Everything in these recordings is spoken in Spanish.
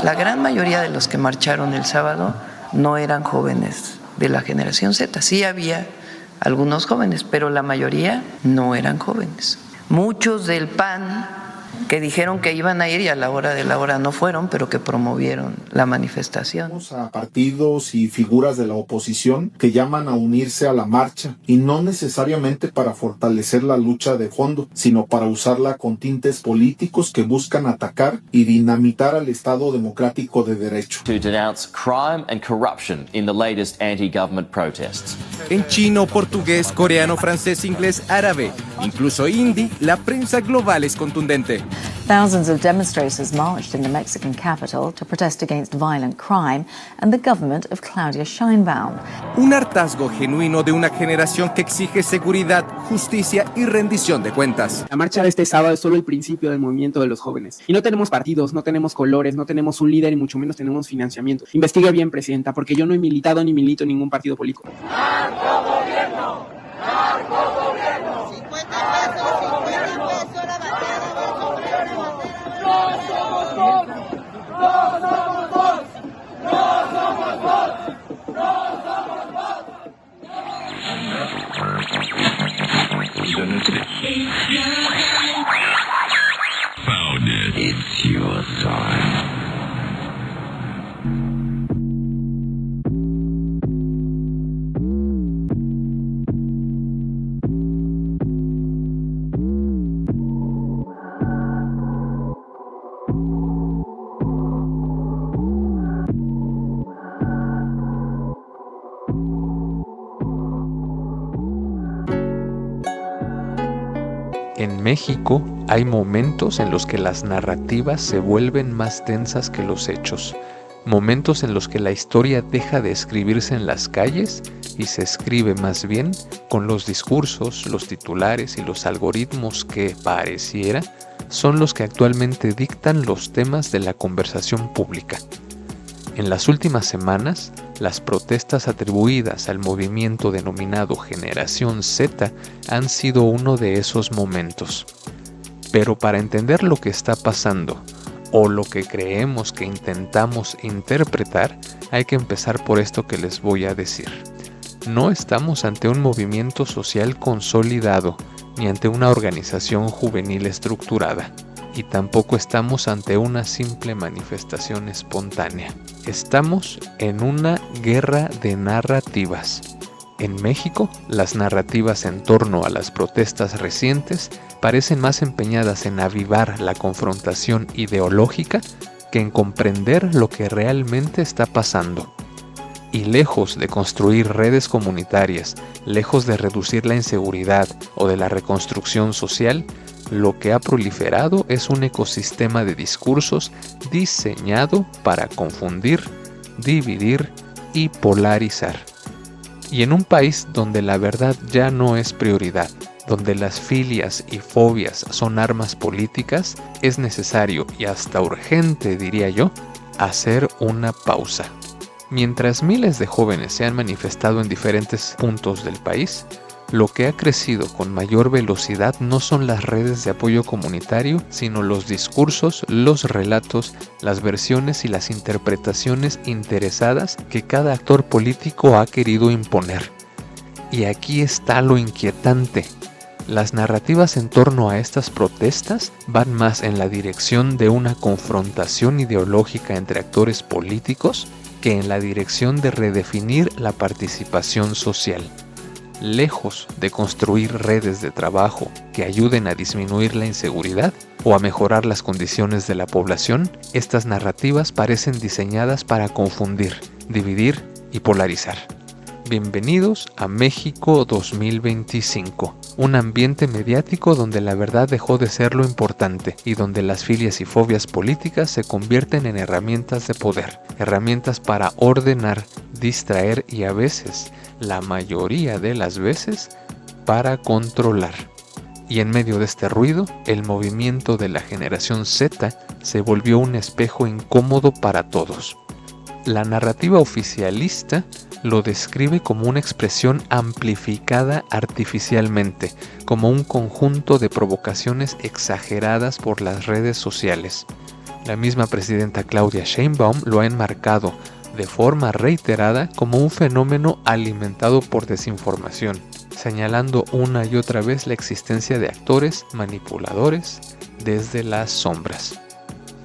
La gran mayoría de los que marcharon el sábado no eran jóvenes de la generación Z. Sí había algunos jóvenes, pero la mayoría no eran jóvenes. Muchos del PAN que dijeron que iban a ir y a la hora de la hora no fueron, pero que promovieron la manifestación. A partidos y figuras de la oposición que llaman a unirse a la marcha, y no necesariamente para fortalecer la lucha de fondo, sino para usarla con tintes políticos que buscan atacar y dinamitar al Estado democrático de derecho. To denounce crime and corruption in the latest anti-government protests. En chino, portugués, coreano, francés, inglés, árabe, incluso hindi, la prensa global es contundente. Thousands of demonstrators marched in the Mexican capital to protest against violent crime and the government of Claudia Sheinbaum. Un hartazgo genuino de una generación que exige seguridad, justicia y rendición de cuentas. La marcha de este sábado es solo el principio del movimiento de los jóvenes. Y no tenemos partidos, no tenemos colores, no tenemos un líder y mucho menos tenemos financiamiento. Investigue bien, presidenta, porque yo no he militado ni milito en ningún partido político. ¡Narcogobierno! ¡Narcogobierno! 50 pesos la bateada del sombrero. ¡No somos vos! ¡No somos vos! ¡No somos vos! ¡No somos vos! Found it. It's your time. En México hay momentos en los que las narrativas se vuelven más densas que los hechos, momentos en los que la historia deja de escribirse en las calles y se escribe más bien con los discursos, los titulares y los algoritmos que, pareciera, son los que actualmente dictan los temas de la conversación pública. En las últimas semanas, las protestas atribuidas al movimiento denominado Generación Z han sido uno de esos momentos. Pero para entender lo que está pasando, o lo que creemos que intentamos interpretar, hay que empezar por esto que les voy a decir. No estamos ante un movimiento social consolidado, ni ante una organización juvenil estructurada. Y tampoco estamos ante una simple manifestación espontánea. Estamos en una guerra de narrativas. En México, las narrativas en torno a las protestas recientes parecen más empeñadas en avivar la confrontación ideológica que en comprender lo que realmente está pasando. Y lejos de construir redes comunitarias, lejos de reducir la inseguridad o de la reconstrucción social, lo que ha proliferado es un ecosistema de discursos diseñado para confundir, dividir y polarizar. Y en un país donde la verdad ya no es prioridad, donde las filias y fobias son armas políticas, es necesario y hasta urgente, diría yo, hacer una pausa. Mientras miles de jóvenes se han manifestado en diferentes puntos del país, lo que ha crecido con mayor velocidad no son las redes de apoyo comunitario, sino los discursos, los relatos, las versiones y las interpretaciones interesadas que cada actor político ha querido imponer. Y aquí está lo inquietante. Las narrativas en torno a estas protestas van más en la dirección de una confrontación ideológica entre actores políticos que en la dirección de redefinir la participación social. Lejos de construir redes de trabajo que ayuden a disminuir la inseguridad o a mejorar las condiciones de la población, estas narrativas parecen diseñadas para confundir, dividir y polarizar. Bienvenidos a México 2025, un ambiente mediático donde la verdad dejó de ser lo importante y donde las filias y fobias políticas se convierten en herramientas de poder, herramientas para ordenar, distraer y a veces, la mayoría de las veces, para controlar. Y en medio de este ruido, el movimiento de la generación Z se volvió un espejo incómodo para todos. La narrativa oficialista lo describe como una expresión amplificada artificialmente, como un conjunto de provocaciones exageradas por las redes sociales. La misma presidenta Claudia Sheinbaum lo ha enmarcado de forma reiterada como un fenómeno alimentado por desinformación, señalando una y otra vez la existencia de actores manipuladores desde las sombras.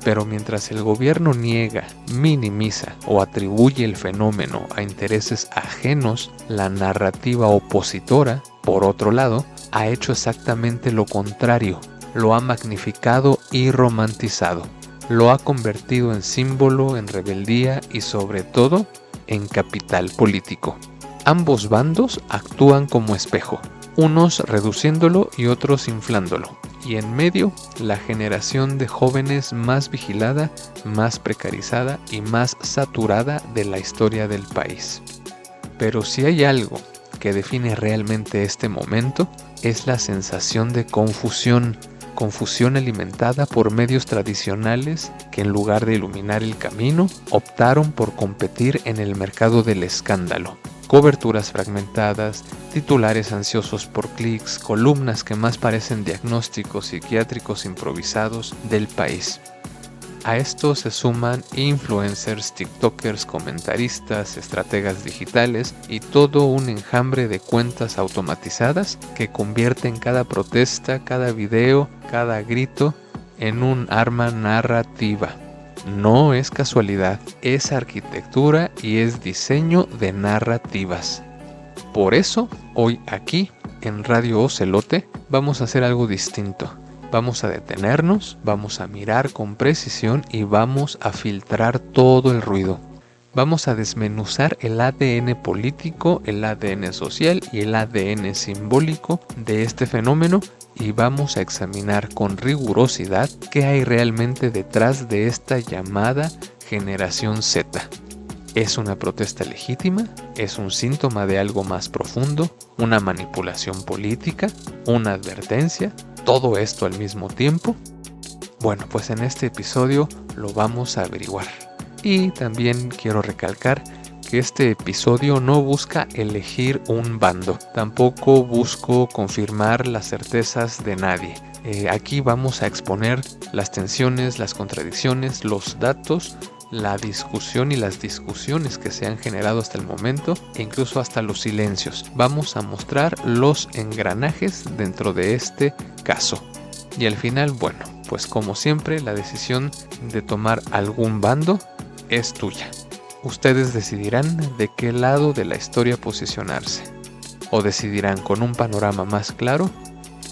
Pero mientras el gobierno niega, minimiza o atribuye el fenómeno a intereses ajenos, la narrativa opositora, por otro lado, ha hecho exactamente lo contrario. Lo ha magnificado y romantizado. Lo ha convertido en símbolo, en rebeldía y sobre todo en capital político. Ambos bandos actúan como espejo, unos reduciéndolo y otros inflándolo. Y en medio, la generación de jóvenes más vigilada, más precarizada y más saturada de la historia del país. Pero si hay algo que define realmente este momento, es la sensación de confusión alimentada por medios tradicionales que en lugar de iluminar el camino, optaron por competir en el mercado del escándalo. Coberturas fragmentadas, titulares ansiosos por clics, columnas que más parecen diagnósticos psiquiátricos improvisados del país. A esto se suman influencers, tiktokers, comentaristas, estrategas digitales y todo un enjambre de cuentas automatizadas que convierten cada protesta, cada video, cada grito en un arma narrativa. No es casualidad, es arquitectura y es diseño de narrativas. Por eso, hoy aquí, en Radio Ocelote, vamos a hacer algo distinto. Vamos a detenernos, vamos a mirar con precisión y vamos a filtrar todo el ruido. Vamos a desmenuzar el ADN político, el ADN social y el ADN simbólico de este fenómeno y vamos a examinar con rigurosidad qué hay realmente detrás de esta llamada generación Z. ¿Es una protesta legítima? ¿Es un síntoma de algo más profundo? ¿Una manipulación política? ¿Una advertencia? ¿Todo esto al mismo tiempo? Bueno, pues en este episodio lo vamos a averiguar. Y también quiero recalcar que este episodio no busca elegir un bando. Tampoco busco confirmar las certezas de nadie. Aquí vamos a exponer las tensiones, las contradicciones, los datos, la discusión y las discusiones que se han generado hasta el momento e incluso hasta los silencios. Vamos a mostrar los engranajes dentro de este caso. Y al final, bueno, pues como siempre, la decisión de tomar algún bando es tuya. Ustedes decidirán de qué lado de la historia posicionarse. O decidirán con un panorama más claro,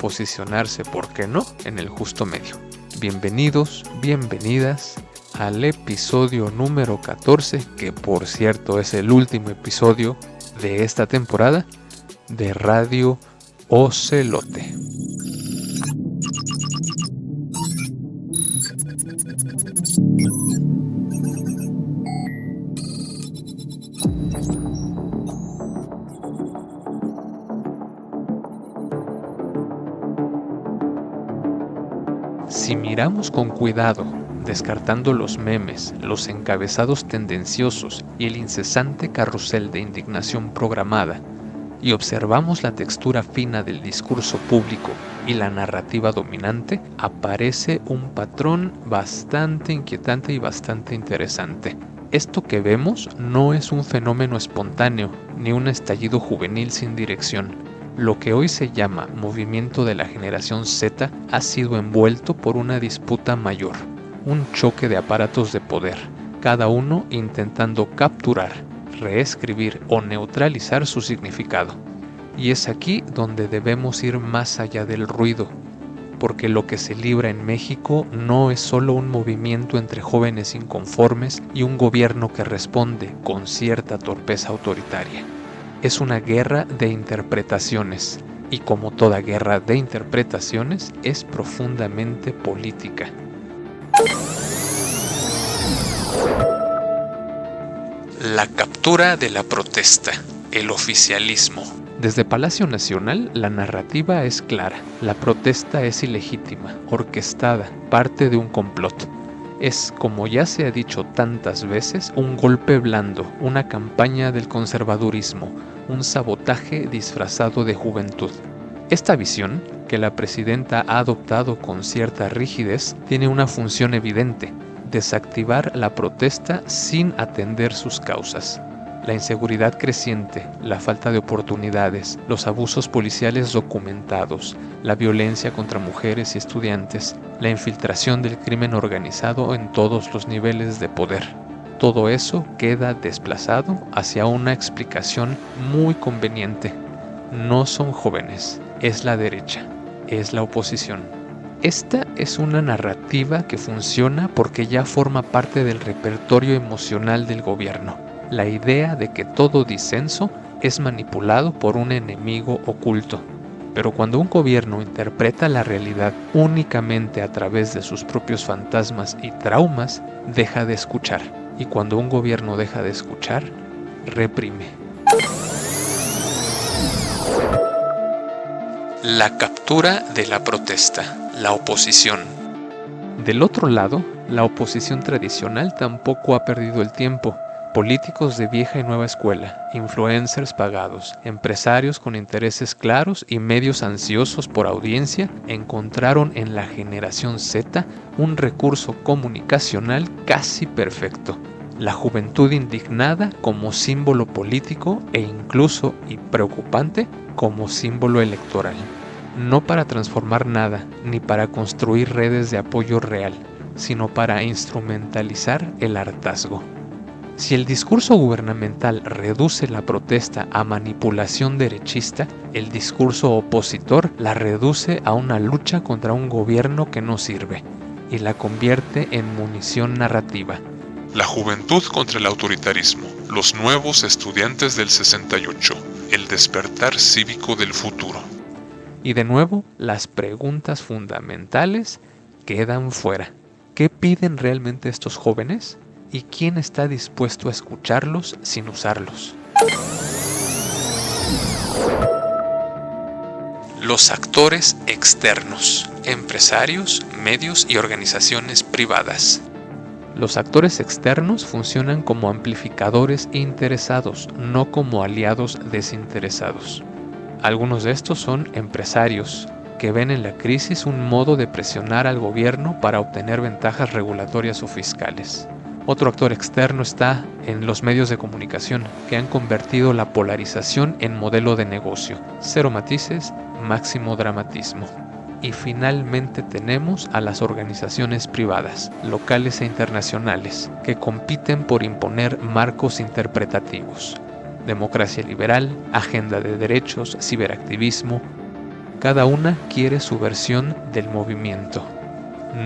posicionarse, ¿por qué no?, en el justo medio. Bienvenidos, bienvenidas al episodio número 14, que por cierto es el último episodio de esta temporada de Radio Ocelote. Si miramos con cuidado, descartando los memes, los encabezados tendenciosos y el incesante carrusel de indignación programada, y observamos la textura fina del discurso público y la narrativa dominante, aparece un patrón bastante inquietante y bastante interesante. Esto que vemos no es un fenómeno espontáneo, ni un estallido juvenil sin dirección. Lo que hoy se llama movimiento de la generación Z ha sido envuelto por una disputa mayor, un choque de aparatos de poder, cada uno intentando capturar, reescribir o neutralizar su significado. Y es aquí donde debemos ir más allá del ruido, porque lo que se libra en México no es solo un movimiento entre jóvenes inconformes y un gobierno que responde con cierta torpeza autoritaria. Es una guerra de interpretaciones, y como toda guerra de interpretaciones, es profundamente política. La captura de la protesta, el oficialismo. Desde Palacio Nacional, la narrativa es clara. La protesta es ilegítima, orquestada, parte de un complot. Es, como ya se ha dicho tantas veces, un golpe blando, una campaña del conservadurismo, un sabotaje disfrazado de juventud. Esta visión, que la presidenta ha adoptado con cierta rigidez, tiene una función evidente: desactivar la protesta sin atender sus causas. La inseguridad creciente, la falta de oportunidades, los abusos policiales documentados, la violencia contra mujeres y estudiantes, la infiltración del crimen organizado en todos los niveles de poder. Todo eso queda desplazado hacia una explicación muy conveniente. No son jóvenes, es la derecha, es la oposición. Esta es una narrativa que funciona porque ya forma parte del repertorio emocional del gobierno. La idea de que todo disenso es manipulado por un enemigo oculto. Pero cuando un gobierno interpreta la realidad únicamente a través de sus propios fantasmas y traumas, deja de escuchar. Y cuando un gobierno deja de escuchar, reprime. La captura de la protesta, la oposición. Del otro lado, la oposición tradicional tampoco ha perdido el tiempo. Políticos de vieja y nueva escuela, influencers pagados, empresarios con intereses claros y medios ansiosos por audiencia encontraron en la generación Z un recurso comunicacional casi perfecto. La juventud indignada como símbolo político e incluso, y preocupante, como símbolo electoral. No para transformar nada, ni para construir redes de apoyo real, sino para instrumentalizar el hartazgo. Si el discurso gubernamental reduce la protesta a manipulación derechista, el discurso opositor la reduce a una lucha contra un gobierno que no sirve y la convierte en munición narrativa. La juventud contra el autoritarismo, los nuevos estudiantes del 68, el despertar cívico del futuro. Y de nuevo, las preguntas fundamentales quedan fuera. ¿Qué piden realmente estos jóvenes? ¿Y quién está dispuesto a escucharlos sin usarlos? Los actores externos, empresarios, medios y organizaciones privadas. Los actores externos funcionan como amplificadores interesados, no como aliados desinteresados. Algunos de estos son empresarios, que ven en la crisis un modo de presionar al gobierno para obtener ventajas regulatorias o fiscales. Otro actor externo está en los medios de comunicación, que han convertido la polarización en modelo de negocio. Cero matices, máximo dramatismo. Y finalmente tenemos a las organizaciones privadas, locales e internacionales, que compiten por imponer marcos interpretativos. Democracia liberal, agenda de derechos, ciberactivismo. Cada una quiere su versión del movimiento.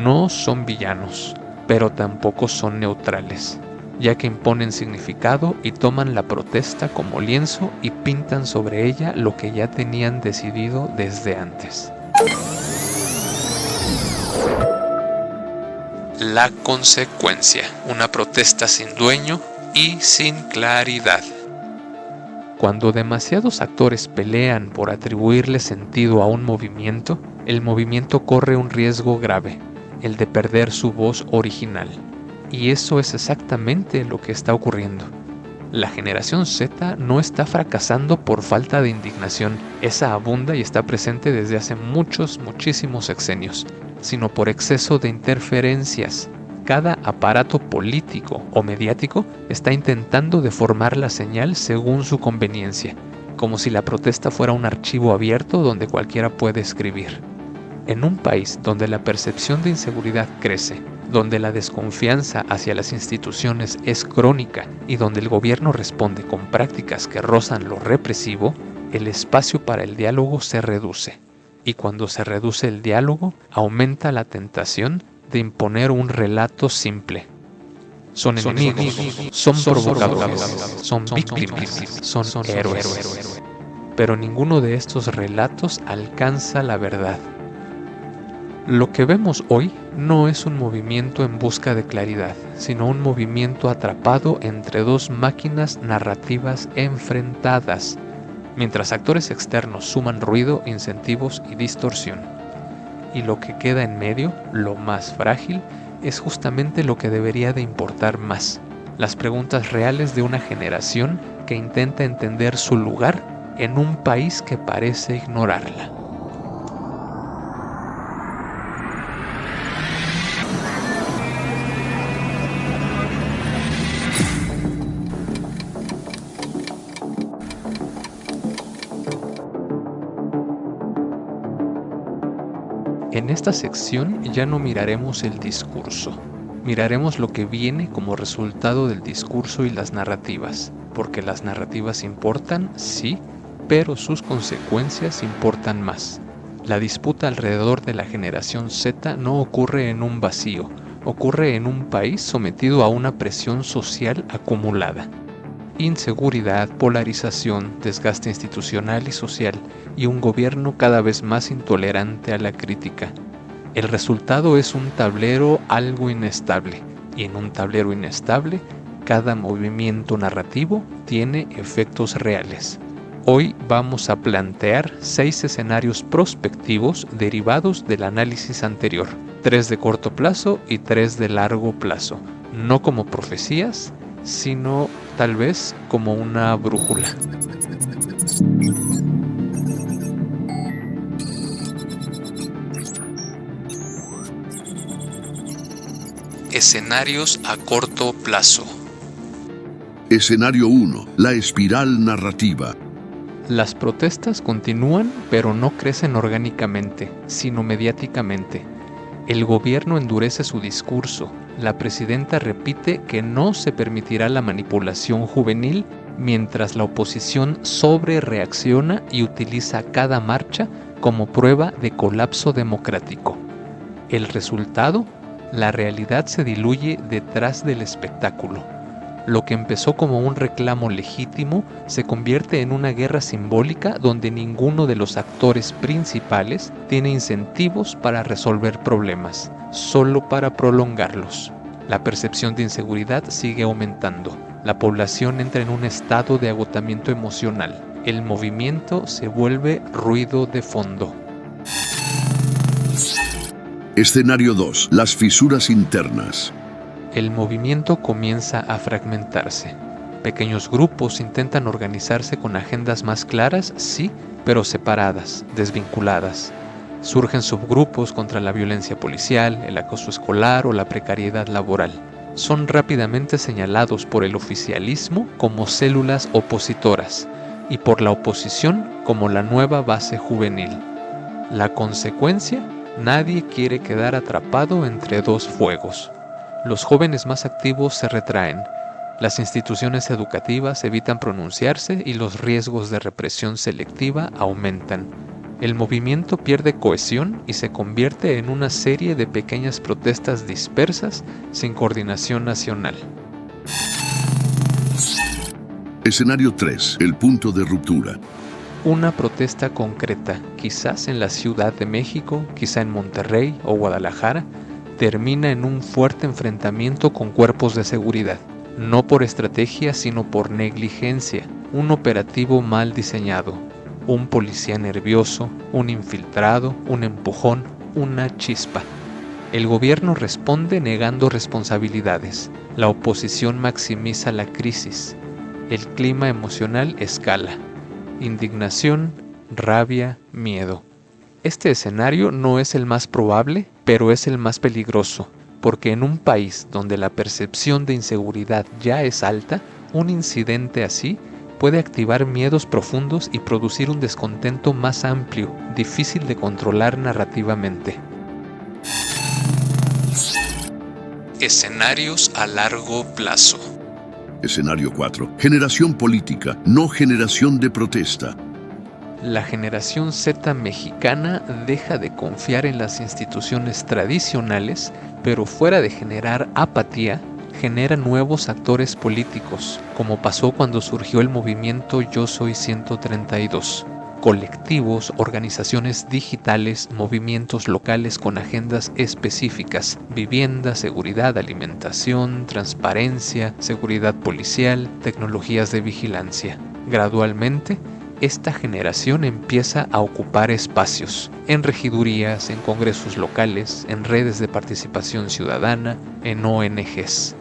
No son villanos, pero tampoco son neutrales, ya que imponen significado y toman la protesta como lienzo y pintan sobre ella lo que ya tenían decidido desde antes. La consecuencia, una protesta sin dueño y sin claridad. Cuando demasiados actores pelean por atribuirle sentido a un movimiento, el movimiento corre un riesgo grave, el de perder su voz original. Y eso es exactamente lo que está ocurriendo. La generación Z no está fracasando por falta de indignación, esa abunda y está presente desde hace muchísimos sexenios, sino por exceso de interferencias. Cada aparato político o mediático está intentando deformar la señal según su conveniencia, como si la protesta fuera un archivo abierto donde cualquiera puede escribir. En un país donde la percepción de inseguridad crece, donde la desconfianza hacia las instituciones es crónica y donde el gobierno responde con prácticas que rozan lo represivo, el espacio para el diálogo se reduce. Y cuando se reduce el diálogo, aumenta la tentación de imponer un relato simple. Son enemigos, son provocadores, son víctimas, son héroes. Pero ninguno de estos relatos alcanza la verdad. Lo que vemos hoy no es un movimiento en busca de claridad, sino un movimiento atrapado entre dos máquinas narrativas enfrentadas, mientras actores externos suman ruido, incentivos y distorsión. Y lo que queda en medio, lo más frágil, es justamente lo que debería de importar más: las preguntas reales de una generación que intenta entender su lugar en un país que parece ignorarla. En esta sección ya no miraremos el discurso, miraremos lo que viene como resultado del discurso y las narrativas, porque las narrativas importan, sí, pero sus consecuencias importan más. La disputa alrededor de la generación Z no ocurre en un vacío, ocurre en un país sometido a una presión social acumulada. Inseguridad, polarización, desgaste institucional y social, y un gobierno cada vez más intolerante a la crítica. El resultado es un tablero algo inestable, y en un tablero inestable, cada movimiento narrativo tiene efectos reales. Hoy vamos a plantear 6 escenarios prospectivos derivados del análisis anterior, 3 de corto plazo y 3 de largo plazo, no como profecías, sino tal vez como una brújula. Escenarios a corto plazo. Escenario 1. La espiral narrativa. Las protestas continúan, pero no crecen orgánicamente, sino mediáticamente. El gobierno endurece su discurso. La presidenta repite que no se permitirá la manipulación juvenil, mientras la oposición sobrereacciona y utiliza cada marcha como prueba de colapso democrático. El resultado, la realidad se diluye detrás del espectáculo. Lo que empezó como un reclamo legítimo se convierte en una guerra simbólica donde ninguno de los actores principales tiene incentivos para resolver problemas, solo para prolongarlos. La percepción de inseguridad sigue aumentando. La población entra en un estado de agotamiento emocional. El movimiento se vuelve ruido de fondo. Escenario 2. Las fisuras internas. El movimiento comienza a fragmentarse. Pequeños grupos intentan organizarse con agendas más claras, sí, pero separadas, desvinculadas. Surgen subgrupos contra la violencia policial, el acoso escolar o la precariedad laboral. Son rápidamente señalados por el oficialismo como células opositoras y por la oposición como la nueva base juvenil. La consecuencia, nadie quiere quedar atrapado entre dos fuegos. Los jóvenes más activos se retraen, las instituciones educativas evitan pronunciarse y los riesgos de represión selectiva aumentan. El movimiento pierde cohesión y se convierte en una serie de pequeñas protestas dispersas sin coordinación nacional. Escenario 3. El punto de ruptura. Una protesta concreta, quizás en la Ciudad de México, quizá en Monterrey o Guadalajara, termina en un fuerte enfrentamiento con cuerpos de seguridad, no por estrategia sino por negligencia, un operativo mal diseñado, un policía nervioso, un infiltrado, un empujón, una chispa. El gobierno responde negando responsabilidades, la oposición maximiza la crisis, el clima emocional escala, indignación, rabia, miedo. Este escenario no es el más probable, pero es el más peligroso, porque en un país donde la percepción de inseguridad ya es alta, un incidente así puede activar miedos profundos y producir un descontento más amplio, difícil de controlar narrativamente. Escenarios a largo plazo. Escenario 4. Generación política, no generación de protesta. La generación Z mexicana deja de confiar en las instituciones tradicionales, pero fuera de generar apatía, genera nuevos actores políticos, como pasó cuando surgió el movimiento Yo Soy 132. Colectivos, organizaciones digitales, movimientos locales con agendas específicas, vivienda, seguridad, alimentación, transparencia, seguridad policial, tecnologías de vigilancia. Gradualmente, esta generación empieza a ocupar espacios en regidurías, en congresos locales, en redes de participación ciudadana, en ONGs.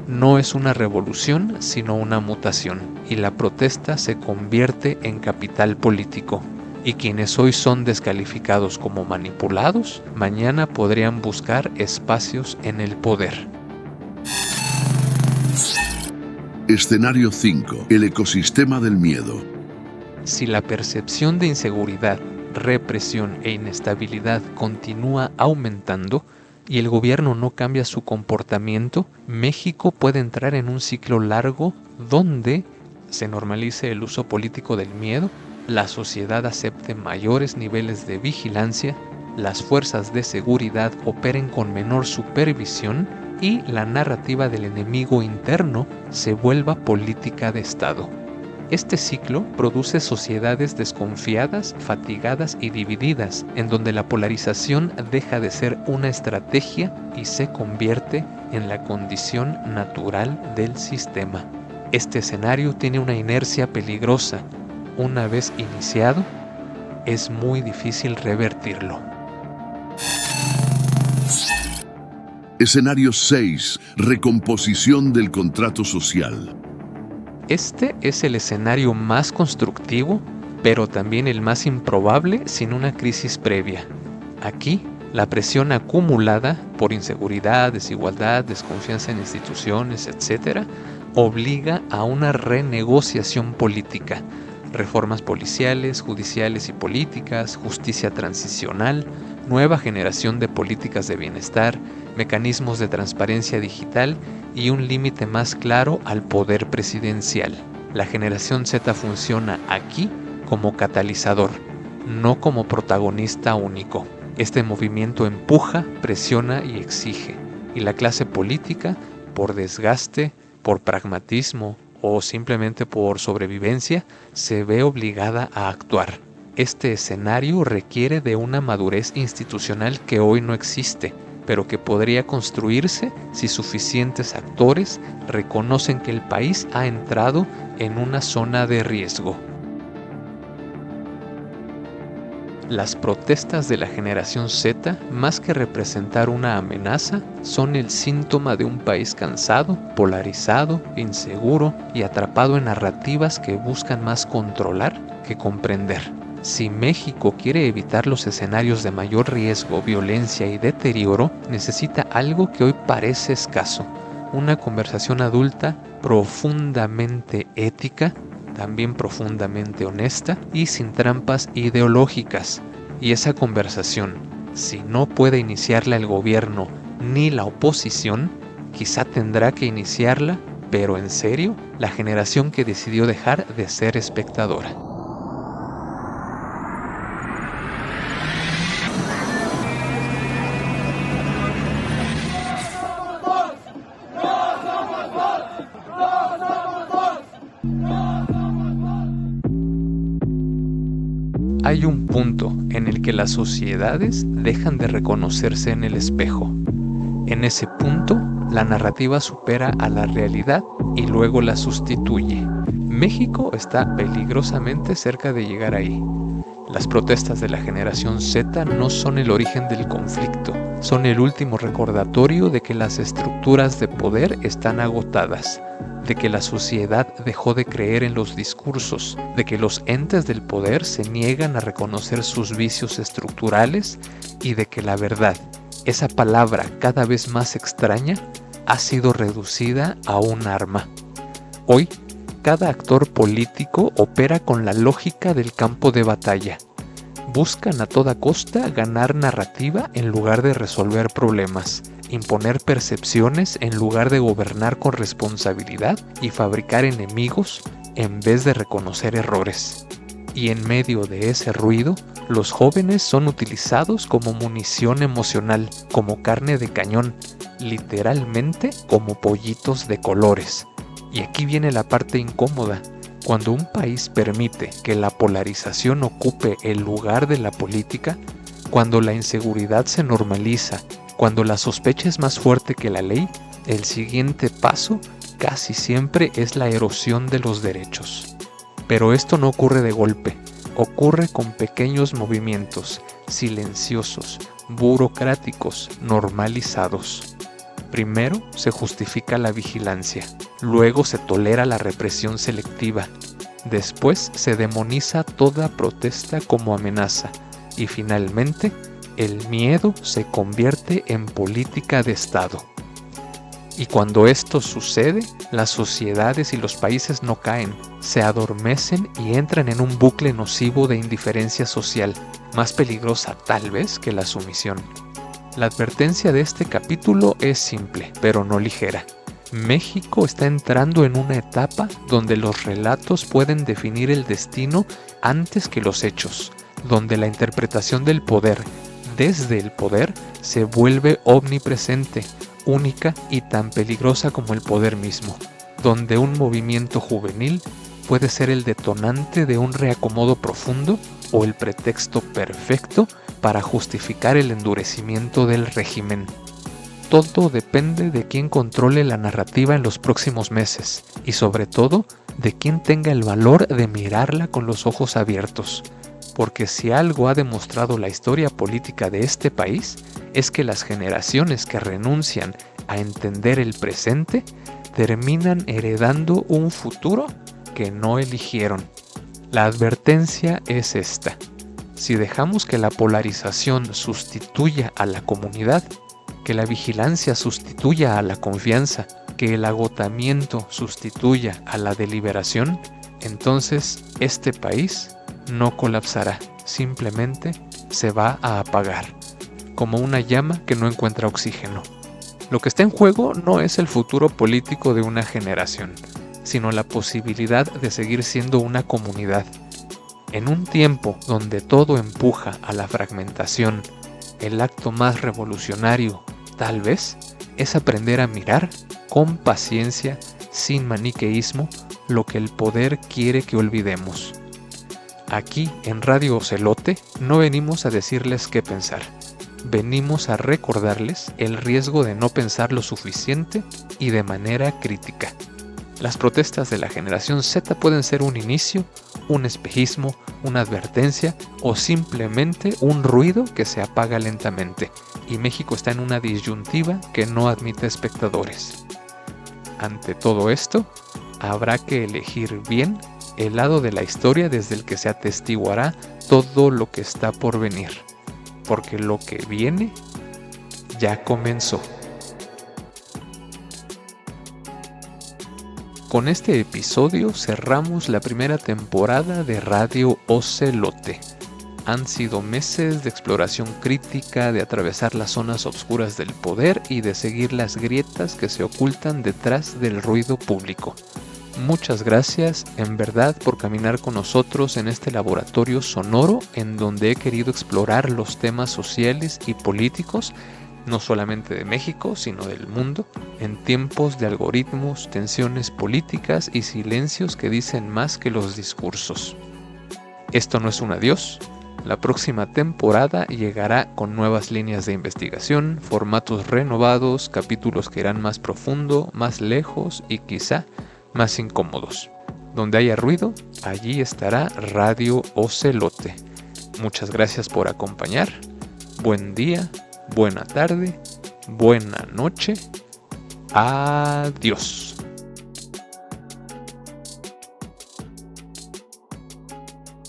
No es una revolución, sino una mutación, y la protesta se convierte en capital político. Y quienes hoy son descalificados como manipulados, mañana podrían buscar espacios en el poder. Escenario 5. El ecosistema del miedo. Si la percepción de inseguridad represión e inestabilidad continúa aumentando y el gobierno no cambia su comportamiento, México puede entrar en un ciclo largo donde se normalice el uso político del miedo, la sociedad acepte mayores niveles de vigilancia, las fuerzas de seguridad operen con menor supervisión y la narrativa del enemigo interno se vuelva política de Estado. Este ciclo produce sociedades desconfiadas, fatigadas y divididas, en donde la polarización deja de ser una estrategia y se convierte en la condición natural del sistema. Este escenario tiene una inercia peligrosa. Una vez iniciado, es muy difícil revertirlo. Escenario 6. Recomposición del contrato social. Este es el escenario más constructivo, pero también el más improbable sin una crisis previa. Aquí, la presión acumulada por inseguridad, desigualdad, desconfianza en instituciones, etc., obliga a una renegociación política. Reformas policiales, judiciales y políticas, justicia transicional, nueva generación de políticas de bienestar, mecanismos de transparencia digital y un límite más claro al poder presidencial. La generación Z funciona aquí como catalizador, no como protagonista único. Este movimiento empuja, presiona y exige, y la clase política, por desgaste, por pragmatismo o simplemente por sobrevivencia, se ve obligada a actuar. Este escenario requiere de una madurez institucional que hoy no existe, pero que podría construirse si suficientes actores reconocen que el país ha entrado en una zona de riesgo. Las protestas de la generación Z, más que representar una amenaza, son el síntoma de un país cansado, polarizado, inseguro y atrapado en narrativas que buscan más controlar que comprender. Si México quiere evitar los escenarios de mayor riesgo, violencia y deterioro, necesita algo que hoy parece escaso: una conversación adulta profundamente ética, también profundamente honesta y sin trampas ideológicas. Y esa conversación, si no puede iniciarla el gobierno ni la oposición, quizá tendrá que iniciarla, pero en serio, la generación que decidió dejar de ser espectadora. Hay un punto en el que las sociedades dejan de reconocerse en el espejo. En ese punto, la narrativa supera a la realidad y luego la sustituye. México está peligrosamente cerca de llegar ahí. Las protestas de la generación Z no son el origen del conflicto, son el último recordatorio de que las estructuras de poder están agotadas, de que la sociedad dejó de creer en los discursos, de que los entes del poder se niegan a reconocer sus vicios estructurales y de que la verdad, esa palabra cada vez más extraña, ha sido reducida a un arma. Hoy, cada actor político opera con la lógica del campo de batalla. Buscan a toda costa ganar narrativa en lugar de resolver problemas, imponer percepciones en lugar de gobernar con responsabilidad y fabricar enemigos en vez de reconocer errores. Y en medio de ese ruido, los jóvenes son utilizados como munición emocional, como carne de cañón, literalmente como pollitos de colores. Y aquí viene la parte incómoda. Cuando un país permite que la polarización ocupe el lugar de la política, cuando la inseguridad se normaliza, cuando la sospecha es más fuerte que la ley, el siguiente paso casi siempre es la erosión de los derechos. Pero esto no ocurre de golpe, ocurre con pequeños movimientos, silenciosos, burocráticos, normalizados. Primero se justifica la vigilancia, luego se tolera la represión selectiva, después se demoniza toda protesta como amenaza y finalmente el miedo se convierte en política de Estado. Y cuando esto sucede, las sociedades y los países no caen, se adormecen y entran en un bucle nocivo de indiferencia social, más peligrosa tal vez que la sumisión. La advertencia de este capítulo es simple, pero no ligera. México está entrando en una etapa donde los relatos pueden definir el destino antes que los hechos, donde la interpretación del poder, desde el poder, se vuelve omnipresente, única y tan peligrosa como el poder mismo, donde un movimiento juvenil puede ser el detonante de un reacomodo profundo o el pretexto perfecto para justificar el endurecimiento del régimen. Todo depende de quién controle la narrativa en los próximos meses y sobre todo de quién tenga el valor de mirarla con los ojos abiertos. Porque si algo ha demostrado la historia política de este país es que las generaciones que renuncian a entender el presente terminan heredando un futuro que no eligieron. La advertencia es esta: si dejamos que la polarización sustituya a la comunidad, que la vigilancia sustituya a la confianza, que el agotamiento sustituya a la deliberación, entonces este país no colapsará, simplemente se va a apagar, como una llama que no encuentra oxígeno. Lo que está en juego no es el futuro político de una generación, sino la posibilidad de seguir siendo una comunidad. En un tiempo donde todo empuja a la fragmentación, el acto más revolucionario, tal vez, es aprender a mirar con paciencia, sin maniqueísmo, lo que el poder quiere que olvidemos. Aquí, en Radio Ocelote, no venimos a decirles qué pensar. Venimos a recordarles el riesgo de no pensar lo suficiente y de manera crítica. Las protestas de la generación Z pueden ser un inicio, un espejismo, una advertencia o simplemente un ruido que se apaga lentamente, y México está en una disyuntiva que no admite espectadores. Ante todo esto, habrá que elegir bien el lado de la historia desde el que se atestiguará todo lo que está por venir, porque lo que viene ya comenzó. Con este episodio cerramos la primera temporada de Radio Ocelote. Han sido meses de exploración crítica, de atravesar las zonas oscuras del poder y de seguir las grietas que se ocultan detrás del ruido público. Muchas gracias, en verdad, por caminar con nosotros en este laboratorio sonoro en donde he querido explorar los temas sociales y políticos, no solamente de México, sino del mundo, en tiempos de algoritmos, tensiones políticas y silencios que dicen más que los discursos. Esto no es un adiós. La próxima temporada llegará con nuevas líneas de investigación, formatos renovados, capítulos que irán más profundo, más lejos y quizá más incómodos. Donde haya ruido, allí estará Radio Ocelote. Muchas gracias por acompañar. Buen día, buena tarde, buena noche. Adiós.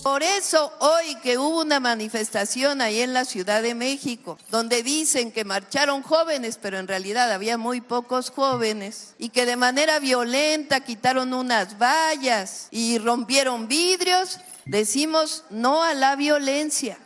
Por eso hoy que hubo una manifestación ahí en la Ciudad de México, donde dicen que marcharon jóvenes, pero en realidad había muy pocos jóvenes, y que de manera violenta quitaron unas vallas y rompieron vidrios, decimos no a la violencia.